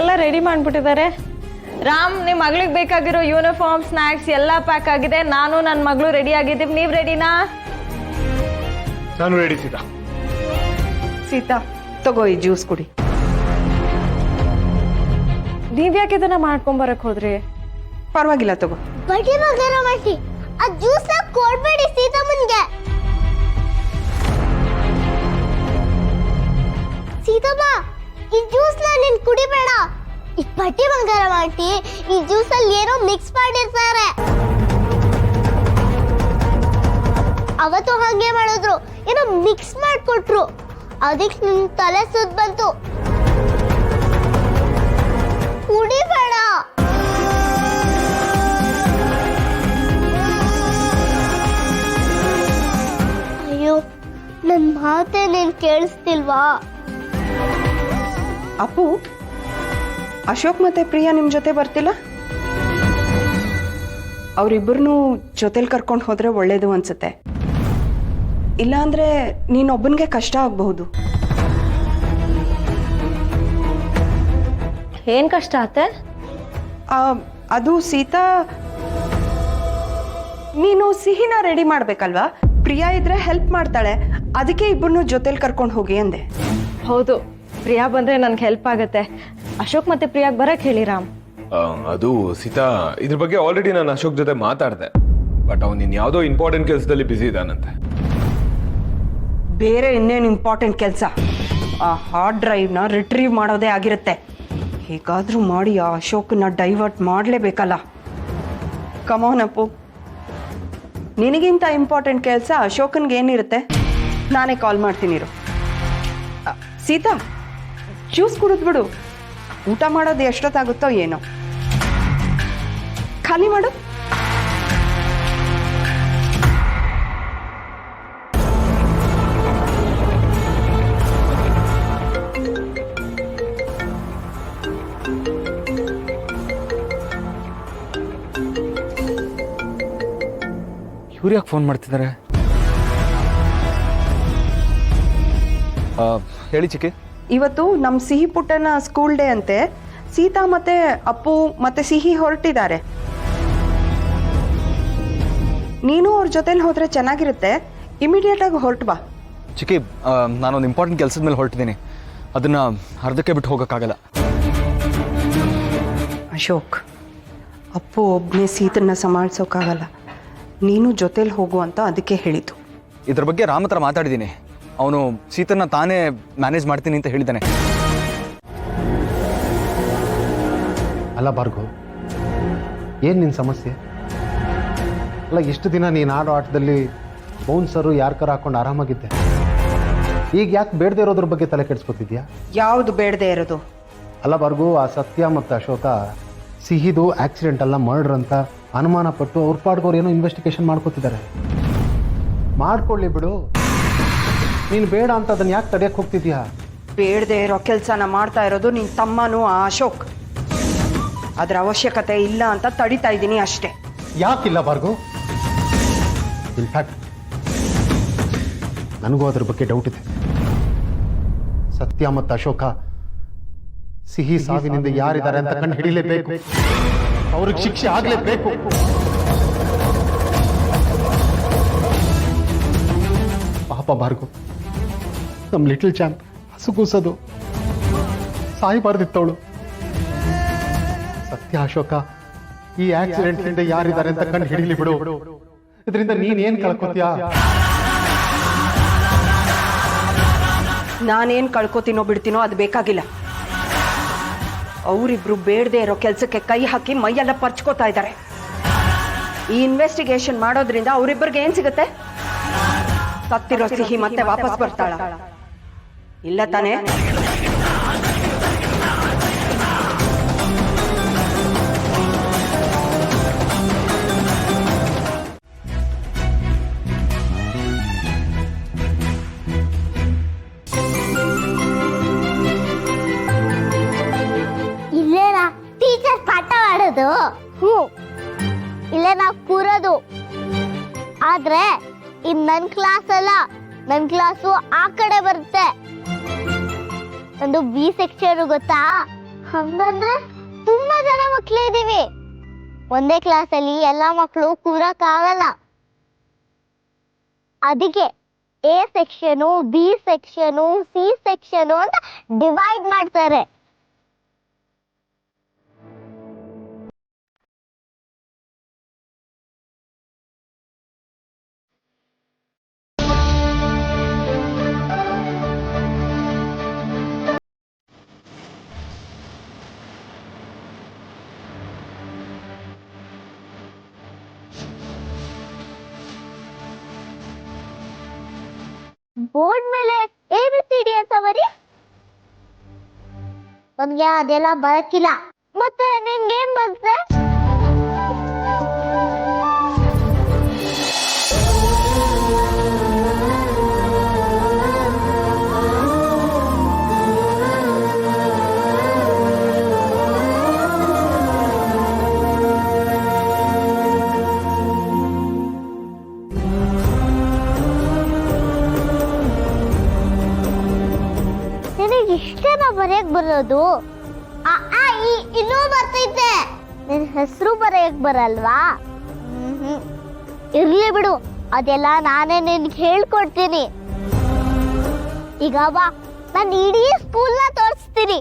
ಎಲ್ಲ ರೆಡಿ ಮಾಡ್ಬಿಟ್ಟಿದ್ದಾರೆ. ರಾಮ್, ನಿಮ್ಮ ಮಗಳಿಗೆ ಬೇಕಾಗಿರೋ ಯೂನಿಫಾರ್ಮ್, ಸ್ನಾಕ್ಸ್ ಎಲ್ಲ ಪ್ಯಾಕ್ ಆಗಿದೆ. ನಾನು ನನ್ನ ಮಗಳು ರೆಡಿ ಆಗಿದ್ದೀವಿ. ನೀವು ರೆಡಿನಾ? ನಾನು ರೆಡಿ ಸೀತಾ. ಸೀತಾ, ತಗೋ ಈ ಜ್ಯೂಸ್ ಕುಡಿ. ನೀವ್ಯಾಕೆ ಇದನ್ನ ಮಾಡ್ಕೊಂಬರಕ್ ಹೋದ್ರಿ? ಪರವಾಗಿಲ್ಲ, ತಗೋ. ಬಡ್ಡಿ ಮಗನ ಮಾಡಿ ಆ ಜ್ಯೂಸ್ ನ ಕೊಡ್ಬೇಡಿ ಸೀತಮ್ಮನ್ಗೆ. ಸೀತಮ್ಮ, ಈ ಜ್ಯೂಸ್ ನ ನೀನ್ ಕುಡಿಬೇಡ. ಈ ಬಡ್ಡಿ ಮಗನ ಮಾಡಿ ಈ ಜ್ಯೂಸ್ ಅಲ್ಲಿ ಏನೋ ಮಿಕ್ಸ್ ಮಾಡಿರ್ತಾರೆ. ಅವತ್ತು ಹಾಗೆ ಮಾಡಿದ್ರು, ಏನೋ ಮಿಕ್ಸ್ ಮಾಡ್ಕೊಟ್ರು. ಅದಕ್ಕೆ ನಿನ್ ತಲೆ ಸುತ್ತ ಬಂತು. ಕುಡಿಬೇಡ. ಅಯ್ಯೋ, ನನ್ ಮಾತೆ ನೀನ್ ಕೇಳಿಸ್ತಿಲ್ವಾ? ಅಪ್ಪು, ಅಶೋಕ್ ಮತ್ತೆ ಪ್ರಿಯಾ ನಿಮ್ ಜೊತೆ ಬರ್ತಿಲ್ಲ? ಅವರಿಬ್ಬರನ್ನೂ ಜೊತೆಲಿ ಕರ್ಕೊಂಡು ಹೋದ್ರೆ ಒಳ್ಳೇದು ಅನ್ಸುತ್ತೆ. ಇಲ್ಲಾಂದ್ರೆ ನೀನೊಬ್ಬನಿಗೆ ಕಷ್ಟ ಆಗಬಹುದು. ಏನ್ ಕಷ್ಟ ಆತೆ? ಅದು ಸೀತಾ, ನೀನು ಸಿಹಿನ ರೆಡಿ ಮಾಡ್ಬೇಕಲ್ವಾ? ಪ್ರಿಯಾ ಇದ್ರೆ ಹೆಲ್ಪ್ ಮಾಡ್ತಾಳೆ, ಅದಕ್ಕೆ ಇಬ್ಬರನ್ನು ಜೊತೆಲಿ ಕರ್ಕೊಂಡು ಹೋಗಿ ಅಂದೆ. ಹೌದು, ಪ್ರಿಯಾ ಬಂದ್ರೆ ನನ್ಗೆ ಹೆಲ್ಪ್ ಆಗತ್ತೆ. ಅಶೋಕ್ ಮತ್ತೆ ಪ್ರಿಯಾಗ್ ಬರಕ್ ಹೇಳಿ ರಾಮ್. ಅದು ಸೀತಾ, ಇದ್ರ ಬಗ್ಗೆ ಆಲ್ರೆಡಿ ನಾನು ಅಶೋಕ್ ಜೊತೆ ಮಾತಾಡ್ದೆ. ಬಟ್ ಅವ್ನು ಇನ್ಯಾವುದೋ ಇಂಪಾರ್ಟೆಂಟ್ ಕೆಲಸದಲ್ಲಿ ಬಿಸಿ ಇದ್ದಾನಂತೆ. ಬೇರೆ ಇನ್ನೇನು ಇಂಪಾರ್ಟೆಂಟ್ ಕೆಲಸ? ಆ ಹಾರ್ಡ್ ಡ್ರೈವ್ನ ರಿಟ್ರೀವ್ ಮಾಡೋದೇ ಆಗಿರುತ್ತೆ. ಹೇಗಾದ್ರೂ ಮಾಡಿ ಆ ಅಶೋಕನ್ನ ಡೈವರ್ಟ್ ಮಾಡಲೇಬೇಕಲ್ಲ. ಕಮಾನ್ ಅಪ್ಪು, ನಿನಗಿಂತ ಇಂಪಾರ್ಟೆಂಟ್ ಕೆಲಸ ಅಶೋಕನ್ಗೆ ಏನಿರುತ್ತೆ? ನಾನೇ ಕಾಲ್ ಮಾಡ್ತೀನಿ ಇರು. ಸೀತಾ, ಜ್ಯೂಸ್ ಕುಡಿದ್ಬಿಡು. ಊಟ ಮಾಡೋದು ಎಷ್ಟೊತ್ತಾಗುತ್ತೋ ಏನೋ. ಖಾಲಿ ಮಾಡು. ಇವ್ರು ಯಾಕೆ ಫೋನ್ ಮಾಡ್ತಿದ್ದಾರೆ? ಹೇಳಿ ಚಿಕ್ಕಿ. ಇವತ್ತು ನಮ್ಮ ಸಿಹಿ ಪುಟ್ಟನ ಸ್ಕೂಲ್ ಡೇ ಅಂತೆ. ಸೀತಾ ಮತ್ತೆ ಅಪ್ಪು ಮತ್ತೆ ಸಿಹಿ ಹೊರಟಿದ್ದಾರೆ. ನೀನು ಅವ್ರ ಜೊತೆಲಿ ಹೋದ್ರೆ ಚೆನ್ನಾಗಿರುತ್ತೆ. ಇಮಿಡಿಯೇಟ್ ಆಗಿ ಹೊರಟು ಬಾ. ಚಿಕ್ಕಿ, ನಾನೊಂದು ಇಂಪಾರ್ಟೆಂಟ್ ಕೆಲಸದ ಮೇಲೆ ಹೊರಟಿದ್ದೀನಿ. ಅದನ್ನ ಅರ್ಧಕ್ಕೆ ಬಿಟ್ಟು ಹೋಗೋಕ್ಕಾಗಲ್ಲ. ಅಶೋಕ್, ಅಪ್ಪು ಒಬ್ಬನೇ ಸೀತನ್ನ ಸಂಭಾಳಿಸೋಕ್ಕಾಗಲ್ಲ. ನೀನು ಜೊತೆಲಿ ಹೋಗು ಅಂತ ಅದಕ್ಕೆ ಹೇಳಿದ್ದು. ಇದ್ರ ಬಗ್ಗೆ ರಾಮ್ ಹತ್ರ ಮಾತಾಡಿದ್ದೀನಿ. ಅವನು ಸೀತನ್ನ ತಾನೇ ಮ್ಯಾನೇಜ್ ಮಾಡ್ತೀನಿ ಅಂತ ಹೇಳಿದ್ದಾನೆ. ಅಲ್ಲ ಭಾರ್ಗವ್, ಏನು ನಿನ್ನ ಸಮಸ್ಯೆ? ಅಲ್ಲ, ಇಷ್ಟು ದಿನ ನೀನು ಆಡೋ ಆಟದಲ್ಲಿ ಬೌನ್ಸರು ಯಾರ್ಕರ ಹಾಕೊಂಡು ಆರಾಮಾಗಿದ್ದೆ. ಈಗ ಯಾಕೆ ಬೇಡದೇ ಇರೋದ್ರ ಬಗ್ಗೆ ತಲೆ ಕೆಡಿಸ್ಕೊತಿದ್ಯಾ? ಯಾವುದು ಬೇಡದೆ ಇರೋದು? ಅಲ್ಲ ಭಾರ್ಗವ್, ಆ ಸತ್ಯ ಮತ್ತು ಅಶೋಕ ಸಿಹಿದು ಆಕ್ಸಿಡೆಂಟ್ ಅಲ್ಲ ಮರ್ಡರ್ ಅಂತ ಅನುಮಾನ ಪಟ್ಟು ಅವ್ರ ಪಾಡ್ಗೋರು ಏನೋ ಇನ್ವೆಸ್ಟಿಗೇಷನ್ ಮಾಡ್ಕೋತಿದ್ದಾರೆ. ಮಾಡ್ಕೊಳ್ಳಿ ಬಿಡು. ನೀನು ಬೇಡ ಅಂತ ಅದನ್ನು ಯಾಕೆ ತಡೆಯಕ್ಕೆ ಹೋಗ್ತಿದ್ಯಾ? ಬೇಡದೆ ಇರೋ ಕೆಲಸನ ಮಾಡ್ತಾ ಇರೋದು ನಿನ್ನ ತಮ್ಮನೂ ಆ ಅಶೋಕ್. ಅದರ ಅವಶ್ಯಕತೆ ಇಲ್ಲ ಅಂತ ತಡಿತಾ ಇದ್ದೀನಿ ಅಷ್ಟೇ. ಯಾಕಿಲ್ಲ ಭಾರ್ಗವ್? ಇನ್ಫ್ಯಾಕ್ಟ್ ನನಗೂ ಅದ್ರ ಬಗ್ಗೆ ಡೌಟ್ ಇದೆ. ಸತ್ಯ ಮತ್ತು ಅಶೋಕ ಸಿಹಿ ಸಾವಿನಿಂದ ಯಾರಿದ್ದಾರೆ ಅಂತ ಕಂಡು ಹಿಡಿಲೇಬೇಕು. ಅವ್ರಿಗೆ ಶಿಕ್ಷೆ ಆಗಲೇಬೇಕು. ಪಾಪ ಭಾರ್ಗವ್, ನಮ್ಮ ಲಿಟಲ್ ಚಾಂಪ್ ಹಸುಗೂಸೋದು ಸಾಯಬಾರ್ದಿತ್ತವಳು. ಸತ್ಯ ಅಶೋಕ ಈ ಆಕ್ಸಿಡೆಂಟ್ ಹಿಂದೆ ಯಾರಿದ್ದಾರೆ ಅಂತ ಕಂಡು ಹಿಡಿಲಿ ಬಿಡು. ಇದರಿಂದ ನೀನೇನ್ ಕಳ್ಕೊತೀಯಾ? ನಾನೇನು ಕಳ್ಕೊತೀನೋ ಬಿಡ್ತೀನೋ ಅದು ಬೇಕಾಗಿಲ್ಲ. ಅವರಿಬ್ರು ಬೇಡದೆ ಇರೋ ಕೆಲಸಕ್ಕೆ ಕೈ ಹಾಕಿ ಮೈಯೆಲ್ಲ ಪರ್ಚ್ಕೋತಾ ಇದ್ದಾರೆ. ಈ ಇನ್ವೆಸ್ಟಿಗೇಷನ್ ಮಾಡೋದ್ರಿಂದ ಅವರಿಬ್ಬರಿಗೆ ಏನ್ ಸಿಗುತ್ತೆ? ಸತ್ತಿರೋ ಸಿಹಿ ಮತ್ತೆ ವಾಪಸ್ ಬರ್ತಾಳ? ಇಲ್ಲ ತಾನೇ? ಇಲ್ಲೇನಾ ಟೀಚರ್ ಪಾಠ ಮಾಡೋದು? ಇಲ್ಲೇ ನಾವು ಕೂರೋದು. ಆದ್ರೆ ಇನ್ ನನ್ ಕ್ಲಾಸ್ ಅಲ್ಲ, ನನ್ ಕ್ಲಾಸು ಆ ಕಡೆ ಬರುತ್ತೆ. ಒಂದು ಬಿ ಸೆಕ್ಷನ್ ಗೊತ್ತಾ? ಹಂಗಂದ್ರೆ ತುಂಬಾ ಜನ ಮಕ್ಳು ಇದೀವಿ. ಒಂದೇ ಕ್ಲಾಸಲ್ಲಿ ಎಲ್ಲಾ ಮಕ್ಕಳು ಕೂರಕ್ಕಾಗಲ್ಲ. ಅದಕ್ಕೆ A section, B section, C section ಅಂತ ಡಿವೈಡ್ ಮಾಡ್ತಾರೆ. ಬೋರ್ಡ್ ಮೇಲೆ ABCD ಅಂತ ಬರಿ. ನನ್ಗೆ ಅದೆಲ್ಲ ಬರಕ್ಕಿಲ್ಲ. ಮತ್ತೆ ನಿನ್ಗೇನ್ ಬರುತ್ತೆ? ಇಷ್ಟೇನ ಬರೆಯಕ್ ಬರೋದು? ಇನ್ನೂ ಬರ್ತೈತೆ. ನಿನ್ ಹೆಸರು ಬರೆಯಕ್ ಬರಲ್ವಾ? ಇರ್ಲಿ ಬಿಡು, ಅದೆಲ್ಲ ನಾನೇ ನಿನ್ಗೆ ಹೇಳ್ಕೊಡ್ತೀನಿ. ಈಗ ಬಾ, ನಾನು ಇಡೀ ಸ್ಕೂಲ್ನ ತೋರಿಸ್ತೀನಿ.